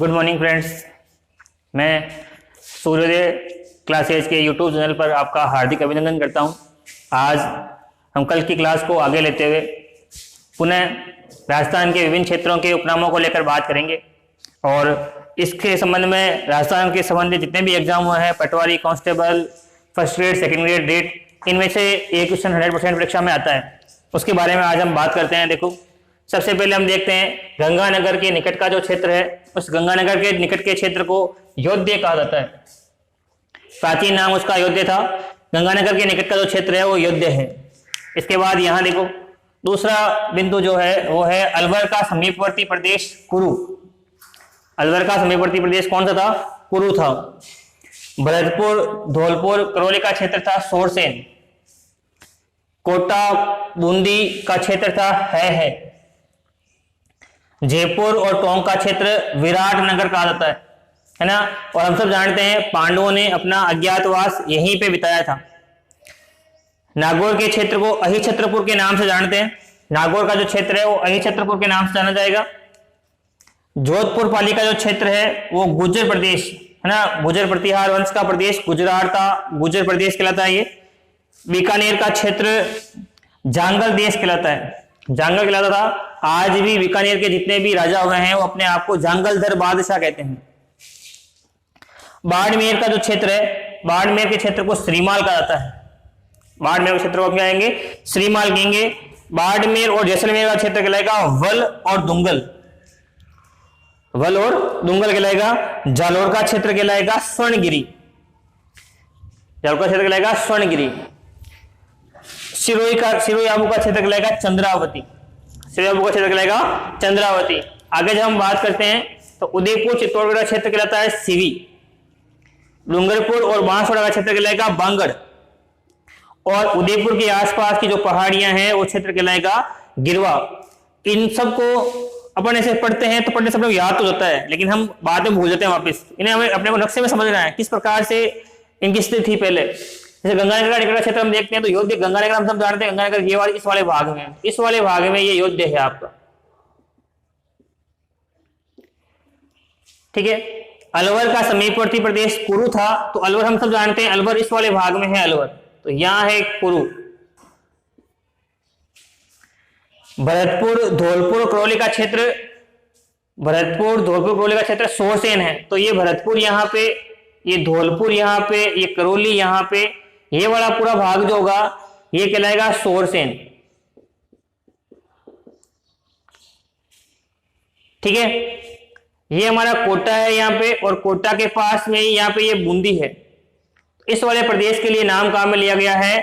Good morning friends. मैं सूर्योदय classes के यूट्यूब चैनल पर आपका हार्दिक अभिनंदन करता हूं। आज हम कल की क्लास को आगे लेते हुए पुनः राजस्थान के विभिन्न क्षेत्रों के उपनामों को लेकर बात करेंगे और इसके संबंध में राजस्थान के संबंधित जितने भी एग्जाम हुए हैं, patwari, constable, first grade, second grade, रेट, इनमें से एक क्वेश्चन 100% परीक्षा में आता है, उसके बारे में आज हम बात करते हैं। देखो, सबसे पहले हम देखते हैं गंगानगर के निकट का जो क्षेत्र है, उस गंगानगर के निकट के क्षेत्र को योध्य कहा जाता है। प्राचीन नाम उसका योध्य था। गंगानगर के निकट का जो क्षेत्र है वो योध्य है। इसके बाद यहाँ देखो, दूसरा बिंदु जो है वो है अलवर का समीपवर्ती प्रदेश कुरु। अलवर का समीपवर्ती प्रदेश कौन सा था? कुरु था। भरतपुर, धौलपुर, करौली का क्षेत्र था सोरसेन। कोटा, बूंदी का क्षेत्र था है। जयपुर और टोंक का क्षेत्र विराट नगर कहा जाता है ना। और हम सब जानते हैं पांडवों ने अपना अज्ञातवास यहीं पे बिताया था। नागौर के क्षेत्र को अहिछत्रपुर के नाम से जानते हैं। नागौर का जो क्षेत्र है वो अहिछत्रपुर के नाम से जाना जाएगा। जोधपुर पाली का जो क्षेत्र है वो गुर्जर प्रदेश है ना, गुर्जर प्रतिहार वंश का प्रदेश गुजरात का गुर्जर प्रदेश कहलाता है। ये बीकानेर का क्षेत्र जांगल देश कहलाता है। जांगल कहलाता था। आज भी बीकानेर के जितने भी राजा हुए हैं वो अपने आप को जांगलधर बादशाह कहते हैं। बाड़मेर का जो क्षेत्र है, बाड़मेर के क्षेत्र को श्रीमाल कहा जाता है। बाड़मेर के क्षेत्र को क्या कहेंगे? श्रीमाल कहेंगे। बाड़मेर और जैसलमेर का क्षेत्र कहलाएगा वल और दुंगल। वल और दुंगल कहलाएगा। जालोर का क्षेत्र कहलाएगा स्वर्णगिरी। जालोर का क्षेत्र कहलाएगा स्वर्णगिरी। सिरोही आबू का क्षेत्र कहलाएगा चंद्रावती। सिरोही आबू का क्षेत्र कहलाएगा चंद्रावती। आगे जब हम बात करते हैं तो उदयपुर चित्तौड़गढ़ का क्षेत्र कहलाता है सिवी। डूंगरपुर और बांसवाड़ा का क्षेत्र कहलाएगा बांगड़। और उदयपुर के आसपास की जो पहाड़ियां हैं वो क्षेत्र कहलाएगा गिरवा। इन सबको अपन ऐसे पढ़ते हैं तो पढ़ने से लोग याद तो होता है, लेकिन हम बाद में भूल जाते हैं वापस। इन्हें हमें अपने को नक्शे में समझना है किस प्रकार से इनकी स्थिति थी पहले। जैसे गंगानगर का निकट क्षेत्र हम देखते हैं तो योध्य गंगानगर हम सब जानते हैं। गंगानगर ये वाले इस वाले भाग में, इस वाले भाग में ये योध्य है आपका, ठीक है। अलवर का समीपवर्ती प्रदेश कुरु था, तो अलवर हम सब जानते हैं, अलवर इस वाले भाग में है अलवर, तो यहां है कुरु। भरतपुर, धौलपुर, करौली का क्षेत्र, भरतपुर, धौलपुर, करौली का क्षेत्र सोरसेन है। तो ये भरतपुर यहाँ पे, ये धौलपुर यहाँ पे, ये करौली यहाँ पे, ये वाला पूरा भाग जो होगा ये कहलाएगा सोरसेन, ठीक है। ये हमारा कोटा है यहाँ पे, और कोटा के पास में यहाँ पे ये बूंदी है। इस वाले प्रदेश के लिए नाम कहां में लिया गया है।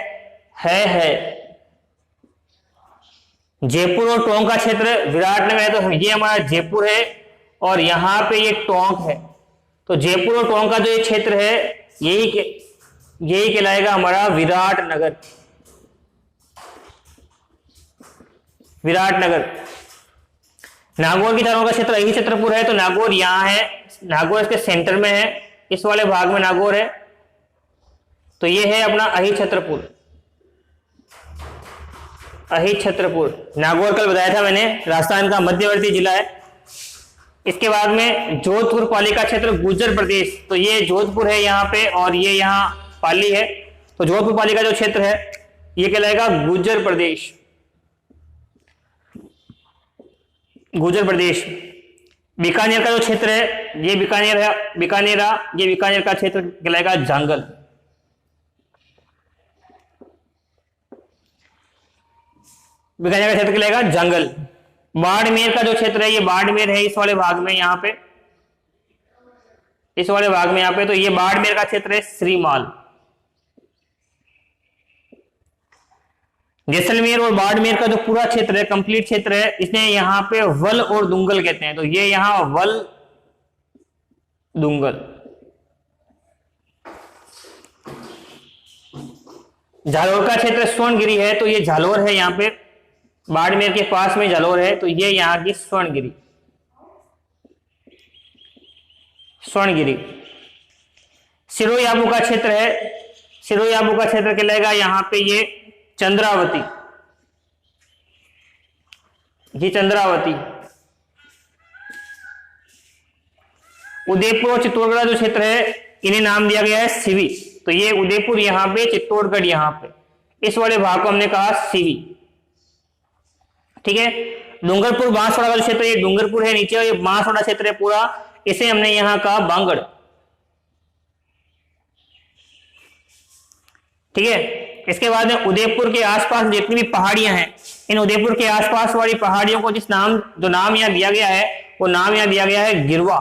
जयपुर और टोंक का क्षेत्र विराटनगर है, तो ये हमारा जयपुर है और यहाँ पे ये टोंक है। तो जयपुर और टोंक का जो ये क्षेत्र है यही कहलाएगा हमारा विराटनगर। विराटनगर। नागौर की चारों का क्षेत्र अहिछत्रपुर है, तो नागौर यहाँ है। नागौर इसके सेंटर में है, इस वाले भाग में नागौर है, तो ये है अपना अहिछत्रपुर। अहिछत्रपुर नागौर कल बताया था मैंने, राजस्थान का मध्यवर्ती जिला है। इसके बाद में जोधपुर पाली का क्षेत्र गुर्जर प्रदेश, तो ये जोधपुर है यहाँ पे और ये यहाँ पाली है। तो जोधपुर पाली का जो क्षेत्र है ये कहलाएगा गुर्जर प्रदेश। गुर्जर प्रदेश। बीकानेर का जो क्षेत्र है ये बीकानेर है, ये बीकानेर का क्षेत्र कहलाएगा जांगल। बीकानेर का क्षेत्र कहलाएगा जंगल। बाड़मेर का जो क्षेत्र है ये बाड़मेर है, इस वाले भाग में यहाँ पे, इस वाले भाग में यहाँ पे, तो ये बाड़मेर का क्षेत्र है श्रीमाल। जैसलमेर और बाड़मेर का जो पूरा क्षेत्र है, कंप्लीट क्षेत्र है, इसने यहाँ पे वल और दुंगल कहते हैं, तो ये यहाँ वल दुंगल। जालोर का क्षेत्र स्वर्णगिरी है, तो ये जालोर है यहाँ पे, बाड़मेर के पास में जालोर है, तो ये यहाँ की स्वर्णगिरी। स्वर्णगिरी। सिरोही आबू का क्षेत्र है, सिरोही आबू का क्षेत्र कहलाएगा यहाँ पे ये चंद्रावती। ये चंद्रावती। उदयपुर और चित्तौड़गढ़ का जो क्षेत्र है इन्हें नाम दिया गया है सिवी। तो ये उदयपुर यहाँ पे, चित्तौड़गढ़ यहाँ पे, इस वाले भाग को हमने कहा सिवी। ठीक है। डूंगरपुर बांसवाड़ा का जो क्षेत्र, ये डूंगरपुर है नीचे और ये बांसवाड़ा क्षेत्र है पूरा, इसे हमने यहां कहा बांगड़। ठीक है। इसके बाद में उदयपुर के आसपास जितनी भी पहाड़ियां हैं, इन उदयपुर के आसपास वाली पहाड़ियों को जो नाम यहां दिया गया है, वो नाम यहां दिया गया है गिरवा।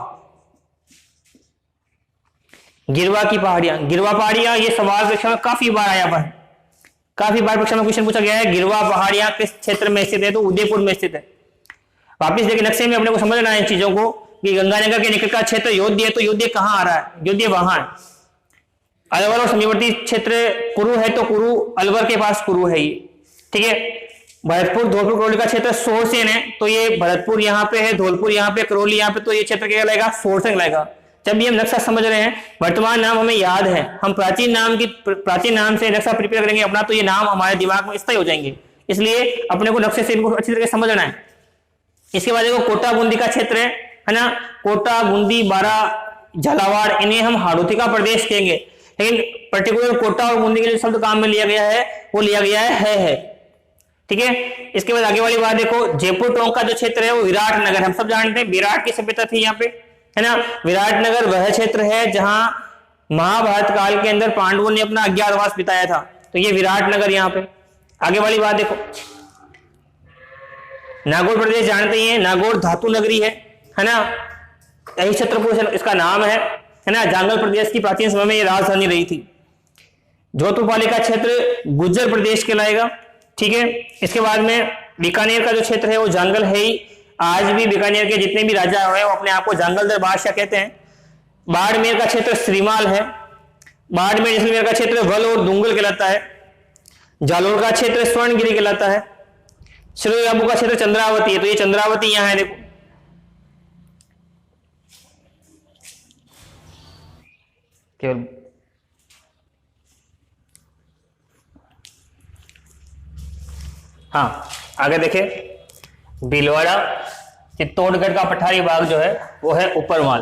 गिरवा की पहाड़ियां, गिरवा पहाड़ियां, ये सवाल परीक्षा में काफी बार आया हुआ है, काफी बार परीक्षा में क्वेश्चन पूछा गया है। गिरवा पहाड़ियां किस क्षेत्र में स्थित है? तो उदयपुर में स्थित है। वापिस देखिए नक्शे में अपने को समझना है इन चीजों को कि गंगानगर के निकट का क्षेत्र योध्य है, तो योध्य कहां आ रहा है? योध्य वहां है। अलवर और समीपवर्ती क्षेत्र कुरु है, तो कुरु अलवर के पास कुरु है ये। ठीक है। भरतपुर, धौलपुर, करौली का क्षेत्र सोरसेन है, तो ये भरतपुर यहाँ पे है, धौलपुर यहाँ पे, करौली यहाँ पे, तो ये क्षेत्र क्या कहलाएगा? सोरसेन कहलाएगा। जब भी हम नक्शा समझ रहे हैं, वर्तमान नाम हमें याद है, हम प्राचीन नाम से नक्शा प्रिपेयर करेंगे अपना, तो ये नाम हमारे दिमाग में स्थायी हो जाएंगे। इसलिए अपने को नक्शे से इनको अच्छी तरह समझना है। इसके बाद देखो कोटा बूंदी का क्षेत्र है ना, कोटा, बूंदी, बारा, झालावाड़, इन्हें हम हाड़ौती का प्रदेश कहेंगे, लेकिन पर्टिकुलर कोटा और बूंदी के लिए शब्द काम में लिया गया है, वो लिया गया है। ठीक है। इसके बाद आगे वाली बात देखो, जयपुर टोंक का जो क्षेत्र है वो विराट नगर, हम सब जानते हैं विराट की सभ्यता थी यहाँ पे, है ना। विराट नगर वह क्षेत्र है जहां महाभारत काल के अंदर पांडवों ने अपना अज्ञातवास बिताया था, तो ये विराट नगर यहाँ पे। आगे वाली बात देखो, नागौर प्रदेश जानते ही है, नागौर धातु नगरी है ना, यही छत्रपुर इसका नाम है ना। जांगल प्रदेश की प्राचीन समय में ये राजधानी रही थी। जोधपुर पालिका क्षेत्र गुर्जर प्रदेश कहलाएगा। ठीक है। इसके बाद में बीकानेर का जो क्षेत्र है वो जांगल है ही, आज भी बीकानेर के जितने भी राजा हुए वो अपने आप को जांगलदर बादशाह कहते हैं। बाड़मेर का क्षेत्र श्रीमाल है, बाड़मेर जैसलमेर का क्षेत्र वल और दुंगल कहलाता है। जालोर का क्षेत्र स्वर्णगिरी कहलाता है। श्रीरामपुर का क्षेत्र चंद्रावती है, तो ये चंद्रावती यहां है देखो। केवल हाँ, आगे देखे भीलवाड़ा, चित्तौड़गढ़ का पठारी भाग जो है वो है ऊपरमाल।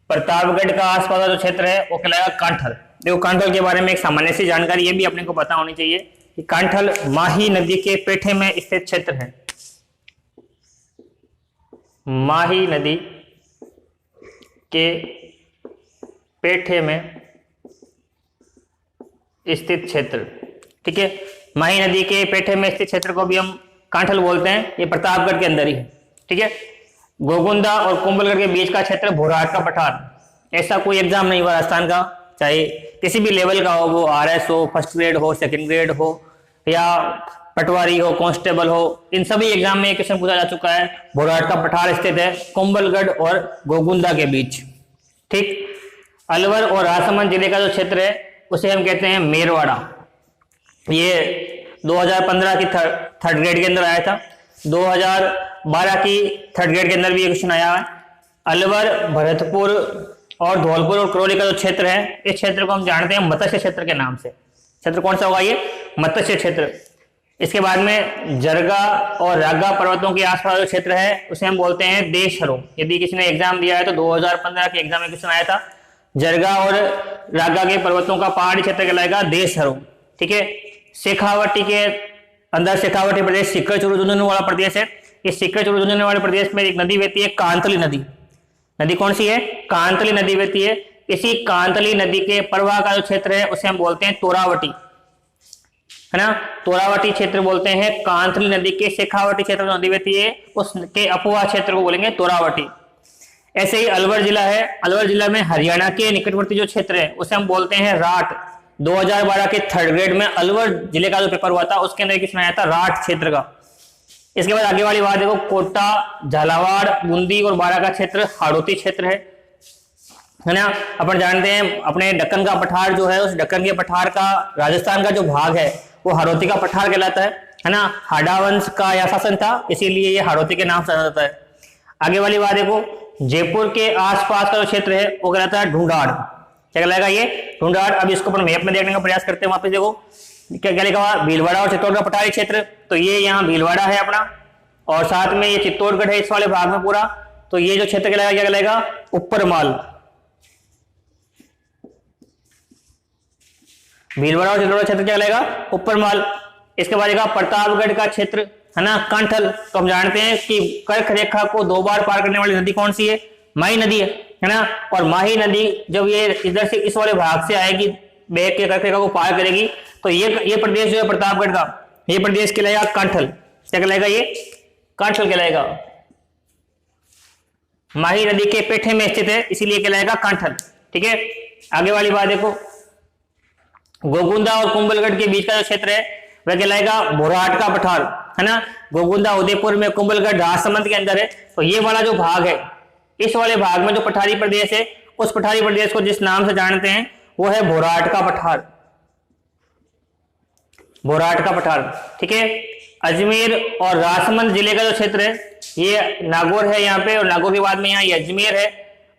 प्रतापगढ़ का आसपास का जो क्षेत्र है वो कहलाएगा कांठल। देखो कांठल के बारे में एक सामान्य सी जानकारी ये भी अपने को पता होनी चाहिए कि कांठल माही नदी के पेठे में स्थित क्षेत्र है। माही नदी के पेठे में स्थित क्षेत्र। ठीक है। माही नदी के पेठे में स्थित क्षेत्र को भी हम कांठल बोलते हैं, ये प्रतापगढ़ के अंदर ही है। ठीक है। गोगुंदा और कुंभलगढ़ के बीच का क्षेत्र भोरहाट का पठार। ऐसा कोई एग्जाम नहीं हुआ राजस्थान का, चाहे किसी भी लेवल का हो, वो RS हो, फर्स्ट ग्रेड हो, सेकंड ग्रेड हो, या पटवारी हो, कांस्टेबल हो, इन सभी एग्जाम में क्वेश्चन पूछा जा चुका है। भोरहाट का पठार स्थित है कुंभलगढ़ और गोगुंदा के बीच। ठीक। अलवर और राजसमंद जिले का जो क्षेत्र है उसे हम कहते हैं मेरवाड़ा। ये 2015 की थर्ड ग्रेड के अंदर आया था, 2012 की थर्ड ग्रेड के अंदर भी ये क्वेश्चन आया है। अलवर, भरतपुर और धौलपुर और करौली का जो क्षेत्र है, इस क्षेत्र को हम जानते हैं मत्स्य क्षेत्र के नाम से। क्षेत्र कौन सा होगा? ये मत्स्य क्षेत्र। इसके बाद में जरगा और रागा पर्वतों के आसपास जो क्षेत्र है उसे हम बोलते हैं देशहरों। यदि किसी ने एग्जाम दिया है तो 2015 के एग्जाम में क्वेश्चन आया था, जरगा और रागा के पर्वतों का पहाड़ी क्षेत्र कहलाएगा देशहरों। ठीक है। शेखावटी के अंदर शेखावटी प्रदेश सीकर चूरू झुंझुनू वाला प्रदेश है। इस सीकर चूरू झुंझुनू वाले प्रदेश में एक नदी बहती है, कांतली नदी। नदी कौन सी है? कांतली नदी बहती है। इसी कांतली नदी के प्रवाह का जो क्षेत्र है उसे हम बोलते हैं तोरावटी, है ना। तोरावटी क्षेत्र बोलते हैं। कांतली नदी के शेखावटी क्षेत्र में नदी बहती है, उसके अपवाह क्षेत्र को बोलेंगे तोरावटी। ऐसे ही अलवर जिला है, अलवर जिला में हरियाणा के निकटवर्ती जो क्षेत्र है उसे हम बोलते हैं राठ। 2012 के थर्ड ग्रेड में अलवर जिले का जो पेपर हुआ था उसके अंदर क्वेश्चन आया था राठ क्षेत्र का। इसके बाद आगे वाली बात देखो, कोटा, झालावाड़, बूंदी और बारा का क्षेत्र हाड़ौती क्षेत्र है ना। अपन जानते हैं अपने दक्कन का पठार जो है, उस दक्कन के पठार का राजस्थान का जो भाग है वो हाड़ौती का पठार कहलाता है ना। हाड़ा वंश का यह शासन था, इसीलिए ये हाड़ौती के नाम से जाना जाता है। आगे वाली बात देखो, जयपुर के आसपास का जो क्षेत्र है वो कहलाता है ढूंढाड़। क्या कहलाएगा? ये ढूंढाड़। अब इसको अपन मैप में देखने का प्रयास करते हैं। वापस देखो क्या क्या लिखा हुआ, भीलवाड़ा और चित्तौड़गढ़ का पठारी क्षेत्र। तो ये यहाँ भीलवाड़ा है अपना, और साथ में ये चित्तौड़गढ़ है इस वाले भाग में पूरा। तो ये जो क्षेत्र कहलाएगा क्या कहलाएगा, ऊपरमाल। भीलवाड़ा और चित्तौड़ क्षेत्र क्या कहलाएगा, ऊपरमाल। इसके बाद देखा प्रतापगढ़ का क्षेत्र है ना, कंठल। तो हम जानते हैं कि कर्क रेखा को 2 बार पार करने वाली नदी कौन सी है, माही नदी है ना। और माही नदी जब ये इधर से इस वाले भाग से आएगी, बैक के कर्क रेखा को पार करेगी, तो ये प्रदेश जो है प्रतापगढ़ का, ये प्रदेश कहलाएगा कंठल। क्या कहलाएगा, ये कंठल कहलाएगा। माही नदी के पेठे में स्थित है, इसीलिए कहलाएगा कंठल। ठीक है, आगे वाली बात देखो, गोगुंदा और कुंभलगढ़ के बीच का जो क्षेत्र है वह कहलाएगा भोराट का पठार है ना। गोगुंदा उदयपुर में, कुंभलगढ़ राजसमंद के अंदर है। तो ये वाला जो भाग है, इस वाले भाग में जो पठारी प्रदेश है, उस पठारी प्रदेश को जिस नाम से जानते हैं वो है भोराट का पठार, भोराट का पठार। ठीक है, अजमेर और राजसमंद जिले का जो क्षेत्र है ये नागौर है यहाँ पे, और नागौर के बाद में यहाँ ये अजमेर है।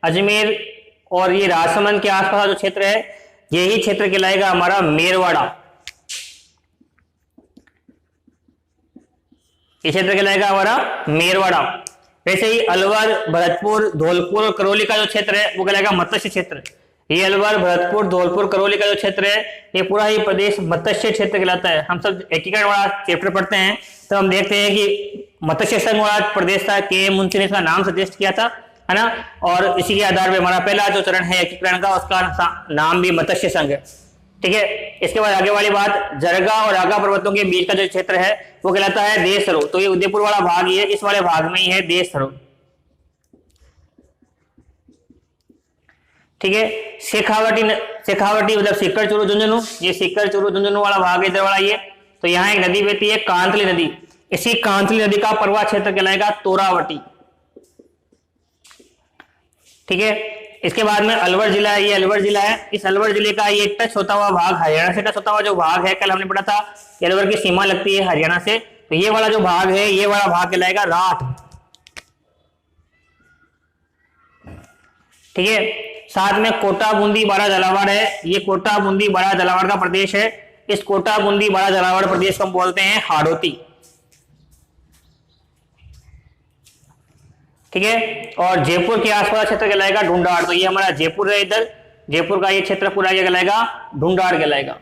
अजमेर और ये राजसमंद के आसपास जो क्षेत्र है, यही क्षेत्र कहलाएगा हमारा मेरवाड़ा। ये क्षेत्र कहलाएगा हमारा मेरवाड़ा। वैसे ही अलवर, भरतपुर, धौलपुर और करौली का जो क्षेत्र है वो कहलाएगा मत्स्य क्षेत्र। ये अलवर, भरतपुर, धौलपुर, करौली का जो क्षेत्र है ये पूरा ही प्रदेश मत्स्य क्षेत्र कहलाता है। हम सब एकीकरण वाला चैप्टर पढ़ते हैं तो हम देखते हैं कि मत्स्य संघ वाला प्रदेश था, के मुंशी ने इसका नाम सजेस्ट किया था है ना। और इसी के आधार पर हमारा पहला जो चरण है एकीकरण का, उसका नाम भी मत्स्य संघ है। ठीक है, इसके बाद आगे वाली बात, जरगा और आगा पर्वतों के बीच का जो क्षेत्र है वो कहलाता है देशधरोह। तो ये उदयपुर वाला भाग ही है, इस वाले भाग में ही है देशधरोह। ठीक है, शेखावटी मतलब सीकर चूरू झुंझुनू, ये सीकर चूरू झुंझुनू वाला भाग है इधर वाला ये। तो यहाँ एक नदी बहती है कांतली नदी, इसी कांतली नदी का परवा क्षेत्र कहलाएगा तोरावटी। ठीक है, इसके बाद में अलवर जिला है, ये अलवर जिला है। इस अलवर जिले का ये टच होता हुआ भाग, हरियाणा से टच होता हुआ जो भाग है, कल हमने पढ़ा था अलवर की सीमा लगती है हरियाणा से, तो ये वाला जो भाग है, ये वाला भाग कहलाएगा राठ। ठीक है, साथ में कोटा बूंदी बारा झालावाड़ है, ये कोटा बूंदी बारा झालावाड़ का प्रदेश है। इस कोटा बूंदी बारा झालावाड़ प्रदेश को हम बोलते हैं हाड़ौती। ठीक है, और जयपुर के आसपास क्षेत्र कहलाएगा ढूंढाड़। तो ये हमारा जयपुर है, इधर जयपुर का ये क्षेत्र पूरा ये कहलाएगा ढूंढाड़ कहलाएगा।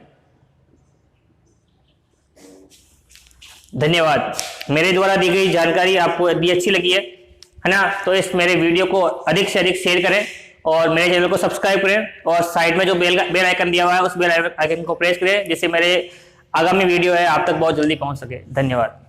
धन्यवाद। मेरे द्वारा दी गई जानकारी आपको यदि अच्छी लगी है ना, तो इस मेरे वीडियो को अधिक से अधिक शेयर करें और मेरे चैनल को सब्सक्राइब करें, और साइड में जो बेल आइकन दिया हुआ है उस बेल आइकन को प्रेस करें, जिससे मेरे आगामी वीडियो है आप तक बहुत जल्दी पहुंच सके। धन्यवाद।